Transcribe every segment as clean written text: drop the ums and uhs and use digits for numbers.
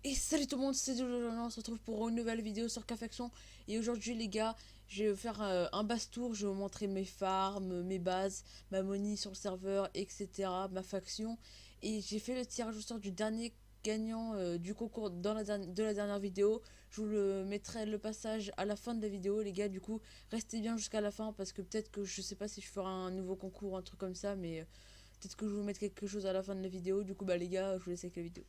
Et salut tout le monde, c'est Jojo, on se retrouve pour une nouvelle vidéo sur K-Faction. Et aujourd'hui les gars, je vais faire un basse tour, je vais vous montrer mes farms, mes bases, ma money sur le serveur, etc. Ma faction. Et j'ai fait le tirage au sort du dernier gagnant du concours de la dernière vidéo. Je vous le mettrai le passage à la fin de la vidéo les gars, du coup restez bien jusqu'à la fin parce que peut-être que je sais pas si je ferai un nouveau concours ou un truc comme ça, mais peut-être que je vais vous mettre quelque chose à la fin de la vidéo. Du coup bah les gars, je vous laisse avec la vidéo.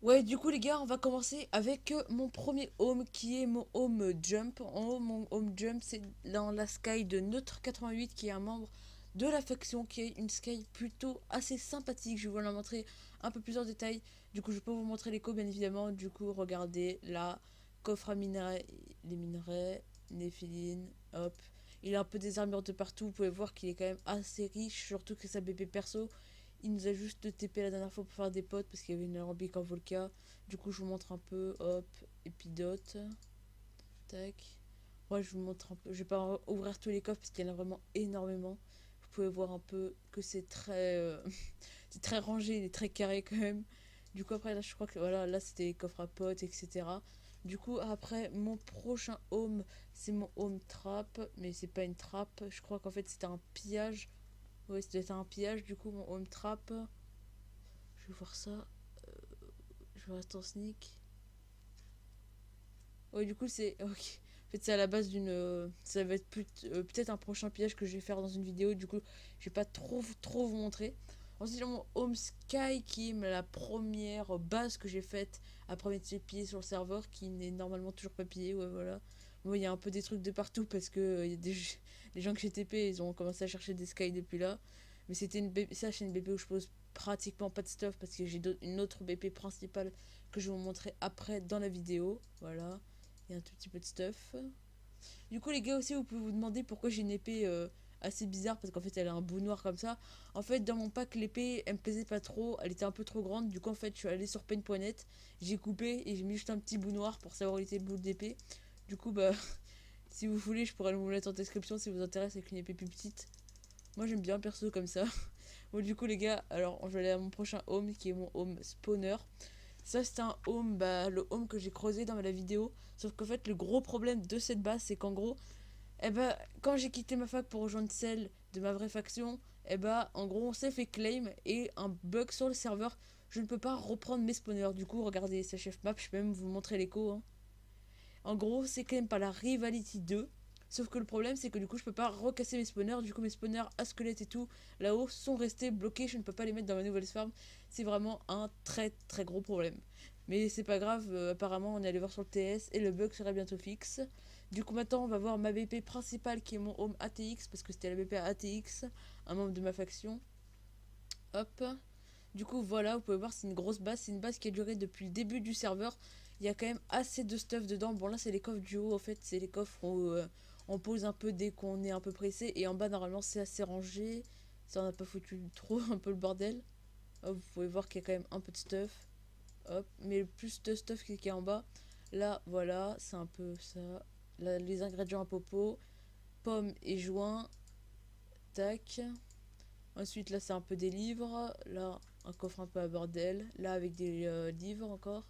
Ouais, du coup les gars, on va commencer avec mon premier home qui est mon home jump. En haut, mon home jump, c'est dans la sky de Neutre88 qui est un membre de la faction, qui est une sky plutôt assez sympathique. Je vais vous la montrer un peu plus en détail. Du coup, je peux vous montrer l'écho, bien évidemment. Du coup, regardez là, coffre à minerais, les minerais, néphiline, hop. Il a un peu des armures de partout. Vous pouvez voir qu'il est quand même assez riche, surtout que sa bébé perso. Il nous a juste TP la dernière fois pour faire des potes parce qu'il y avait une alambic en Volca. Du coup, je vous montre un peu. Hop, épidote. Tac. Moi, je vous montre un peu. Je vais pas ouvrir tous les coffres parce qu'il y en a vraiment énormément. Vous pouvez voir un peu que c'est très, c'est très rangé, il est très carré quand même. Du coup, après, là, je crois que voilà, là, c'était les coffres à potes, etc. Du coup, après, mon prochain home, c'est mon home trap. Mais c'est pas une trappe. Je crois qu'en fait, c'était un pillage. Ouais, c'était un pillage. Du coup, mon home trap. Je vais voir ça. Je vais rester en sneak. Ouais, du coup, c'est. Ok. En fait, c'est à la base d'une. Ça va être peut-être un prochain pillage que je vais faire dans une vidéo. Du coup, je vais pas trop vous montrer. Ensuite, j'ai mon Home Sky qui est la première base que j'ai faite après mettre ses pieds sur le serveur qui n'est normalement toujours pas pillé. Ouais, voilà. Bon, il y a un peu des trucs de partout parce que y a les gens que j'ai TP, ils ont commencé à chercher des Sky depuis là. Mais c'était une BP, ça, c'est une BP où je pose pratiquement pas de stuff parce que j'ai une autre BP principale que je vais vous montrer après dans la vidéo. Voilà. Il y a un tout petit peu de stuff. Du coup, les gars, aussi, vous pouvez vous demander pourquoi j'ai une épée assez bizarre. Parce qu'en fait, elle a un bout noir comme ça. En fait, dans mon pack, l'épée, elle me plaisait pas trop. Elle était un peu trop grande. Du coup, en fait, je suis allé sur Paint.net. J'ai coupé et j'ai mis juste un petit bout noir pour savoir où était le bout d'épée. Du coup, bah, si vous voulez, je pourrais vous le mettre en description si vous intéresse avec une épée plus petite. Moi, j'aime bien perso comme ça. Bon, du coup, les gars, alors, je vais aller à mon prochain home qui est mon home spawner. Ça, c'est un home, bah, le home que j'ai creusé dans la vidéo. Sauf qu'en fait, le gros problème de cette base, c'est qu'en gros, eh bah, quand j'ai quitté ma fac pour rejoindre celle de ma vraie faction, eh bah, en gros, on s'est fait claim et un bug sur le serveur. Je ne peux pas reprendre mes spawners. Du coup, regardez, c'est chef map, je peux même vous montrer l'écho, hein. En gros, c'est quand même pas la Rivality 2. Sauf que le problème, c'est que du coup, je peux pas recasser mes spawners. Du coup, mes spawners à squelette et tout, là-haut, sont restés bloqués. Je ne peux pas les mettre dans ma nouvelle farm. C'est vraiment un très gros problème. Mais c'est pas grave, apparemment, on est allé voir sur le TS et le bug sera bientôt fixe. Du coup, maintenant, on va voir ma BP principale qui est mon home ATX, parce que c'était la BP ATX, un membre de ma faction. Hop. Du coup, voilà, vous pouvez voir, c'est une grosse base. C'est une base qui a duré depuis le début du serveur. Il y a quand même assez de stuff dedans. Bon, là, c'est les coffres du haut, en fait. C'est les coffres où on pose un peu dès qu'on est un peu pressé. Et en bas, normalement, c'est assez rangé. Ça, on n'a pas foutu trop, un peu le bordel. Hop, vous pouvez voir qu'il y a quand même un peu de stuff. Hop, mais le plus de stuff qui est en bas. Là, voilà, c'est un peu ça. Là, les ingrédients à popo. Pommes et joints. Tac. Ensuite, là, c'est un peu des livres. Là, un coffre un peu à bordel. Là, avec des livres encore.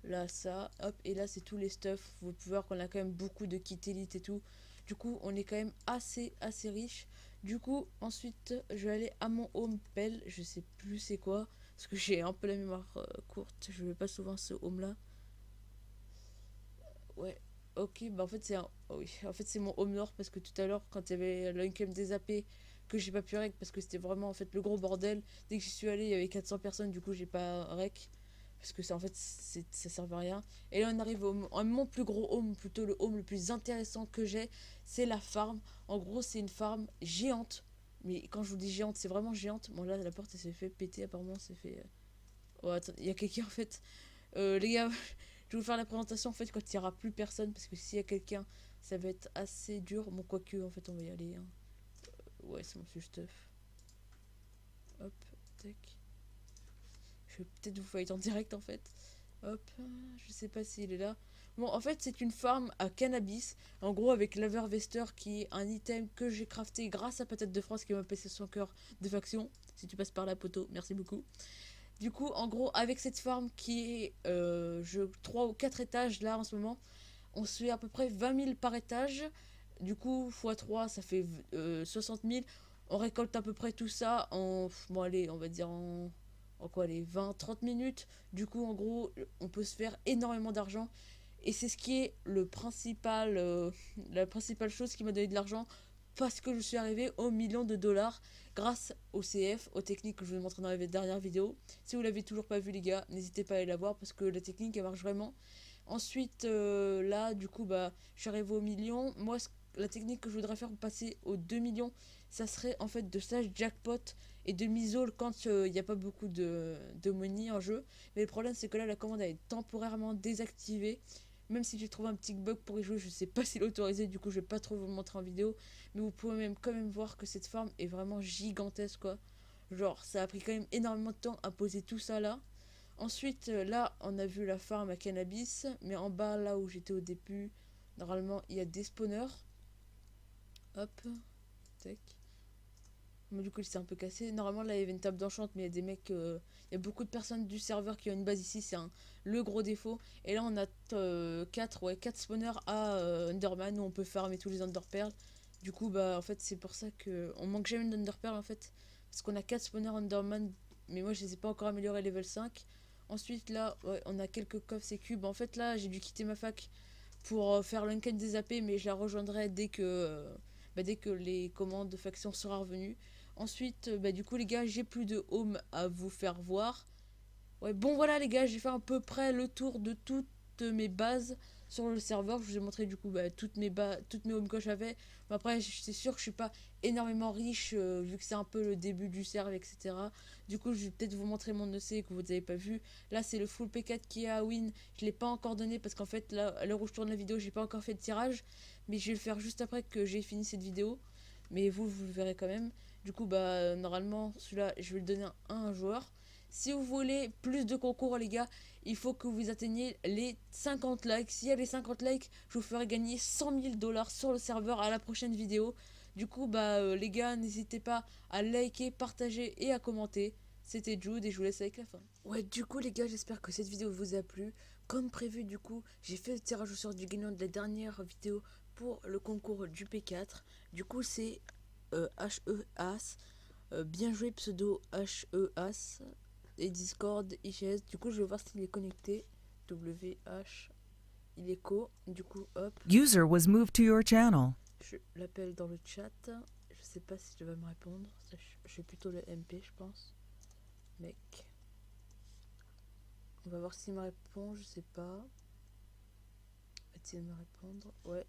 Là, ça. Hop. Et là, c'est tous les stuff. Vous pouvez voir qu'on a quand même beaucoup de kit élite et tout. Du coup, on est quand même assez riche. Du coup, ensuite, je vais aller à mon home pelle. Je sais plus c'est quoi. Parce que j'ai un peu la mémoire courte. Je vais pas souvent ce home là. Ouais. Ok, bah en fait c'est un... oh oui, en fait c'est mon home nord parce que tout à l'heure quand il y avait l'income des AP que j'ai pas pu rec parce que c'était vraiment en fait le gros bordel. Dès que j'y suis allé il y avait 400 personnes du coup j'ai pas rec parce que ça en fait ça servait à rien. Et là on arrive à mon plus gros home, plutôt le home le plus intéressant que j'ai, c'est la farm. En gros c'est une farm géante. Mais quand je vous dis géante, c'est vraiment géante. Bon là la porte elle s'est fait péter apparemment, c'est fait... Oh attends, il y a quelqu'un en fait. Les gars, je vais vous faire la présentation en fait quand il n'y aura plus personne parce que s'il y a quelqu'un, ça va être assez dur. Bon, quoique, en fait, on va y aller, hein. Ouais, c'est mon stuff. Hop, tac. Je vais peut-être vous fight en direct en fait. Hop, je sais pas s'il est là. Bon, en fait, c'est une farm à cannabis. En gros, avec l'Avervester qui est un item que j'ai crafté grâce à Patate de France qui m'a passé son cœur de faction. Si tu passes par la poteau, merci beaucoup. Du coup, en gros, avec cette farm qui est 3 ou 4 étages là en ce moment, on se fait à peu près 20 000 par étage. Du coup, x 3, ça fait 60 000. On récolte à peu près tout ça en, bon allez, on va dire en quoi, les 20-30 minutes. Du coup, en gros, on peut se faire énormément d'argent. Et c'est ce qui est le principal, la principale chose qui m'a donné de l'argent, parce que je suis arrivé au million de dollars grâce au CF, aux techniques que je vous ai montrées dans la dernière vidéo. Si vous l'avez toujours pas vu les gars, n'hésitez pas à aller la voir parce que la technique elle marche vraiment. Ensuite, là, du coup, bah, je suis arrivé au million. Moi, la technique que je voudrais faire pour passer aux 2 millions, ça serait en fait de slash jackpot et de misole quand il n'y a pas beaucoup de money en jeu. Mais le problème, c'est que là, la commande elle est temporairement désactivée. Même si j'ai trouvé un petit bug pour y jouer, je sais pas s'il est autorisé, du coup, je vais pas trop vous le montrer en vidéo. Mais vous pouvez même quand même voir que cette farm est vraiment gigantesque, quoi. Genre, ça a pris quand même énormément de temps à poser tout ça là. Ensuite, là, on a vu la farm à cannabis, mais en bas, là où j'étais au début, normalement, il y a des spawners. Hop, tac. Mais du coup, il s'est un peu cassé. Normalement, là, il y avait une table d'enchant, mais il y a des mecs, il y a beaucoup de personnes du serveur qui ont une base ici, c'est le gros défaut. Et là, on a 4 spawners à Underman où on peut farmer tous les Underpearls. Du coup, bah, en fait, c'est pour ça que on manque jamais d'Underpearl en fait, parce qu'on a 4 spawners Underman, mais moi, je les ai pas encore améliorés level 5. Ensuite, là, ouais, on a quelques coffres et cubes. En fait, là, j'ai dû quitter ma fac pour faire l'enquête des AP, mais je la rejoindrai dès que les commandes de faction sera revenues. Ensuite, bah, du coup, les gars, j'ai plus de home à vous faire voir. Ouais, bon, voilà, les gars, j'ai fait à peu près le tour de toutes mes bases sur le serveur. Je vous ai montré, du coup, bah, toutes mes homes que j'avais. Mais après, c'est sûr que je suis pas énormément riche, vu que c'est un peu le début du serve, etc. Du coup, je vais peut-être vous montrer mon EC que vous n'avez pas vu. Là, c'est le full P4 qui est à win. Je l'ai pas encore donné parce qu'en fait, là, à l'heure où je tourne la vidéo, j'ai pas encore fait de tirage. Mais je vais le faire juste après que j'ai fini cette vidéo. Mais vous le verrez quand même. Du coup, bah, normalement, celui-là, je vais le donner à un joueur. Si vous voulez plus de concours, les gars, il faut que vous atteigniez les 50 likes. S'il y a les 50 likes, je vous ferai gagner 100 000 dollars sur le serveur à la prochaine vidéo. Du coup, bah, les gars, n'hésitez pas à liker, partager et à commenter. C'était Jude et je vous laisse avec la fin. Ouais, du coup, les gars, j'espère que cette vidéo vous a plu. Comme prévu, du coup, j'ai fait le tirage au sort du gagnant de la dernière vidéo pour le concours du P4. Du coup, c'est HEAS. Bien joué, pseudo HEAS. Et Discord, IGS. Du coup, je vais voir s'il est connecté. WH. Il est co. Du coup, hop. User was moved to your channel. Je l'appelle dans le chat. Je sais pas si tu vas me répondre. Je fais plutôt le MP, je pense. Mec. On va voir s'il me répond. Je sais pas. Va-t-il me répondre? Ouais.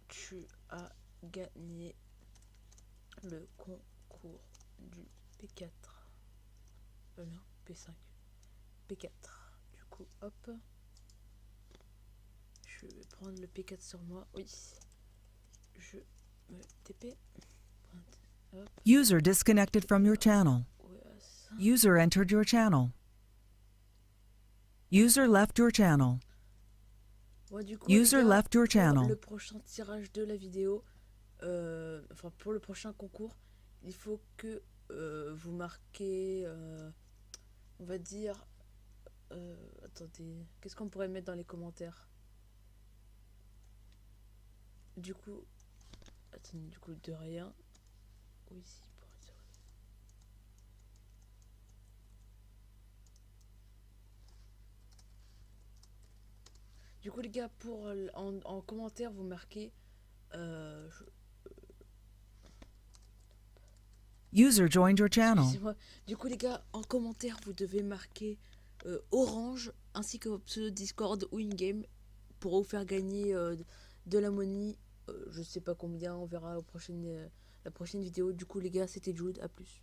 Tu as gagné le concours du P4. Non, P5. P4. Du coup, hop. Je vais prendre le P4 sur moi. Oui. Je me TP. Hop. User disconnected from your channel. User entered your channel. User left your channel. Ouais, du coup, User les gars, left your pour channel. le prochain tirage de la vidéo, enfin pour le prochain concours, il faut que vous marquez, on va dire, attendez, qu'est-ce qu'on pourrait mettre dans les commentaires? Du coup, attendez, du coup, de rien. Oui, si, pour être sûr. Du coup, les gars, pour en commentaire, vous marquez. User joined your channel. Excusez-moi. Du coup, les gars, en commentaire, vous devez marquer orange ainsi que votre pseudo Discord ou in-game pour vous faire gagner de la money. Je sais pas combien, on verra la prochaine vidéo. Du coup, les gars, c'était Jude. À plus.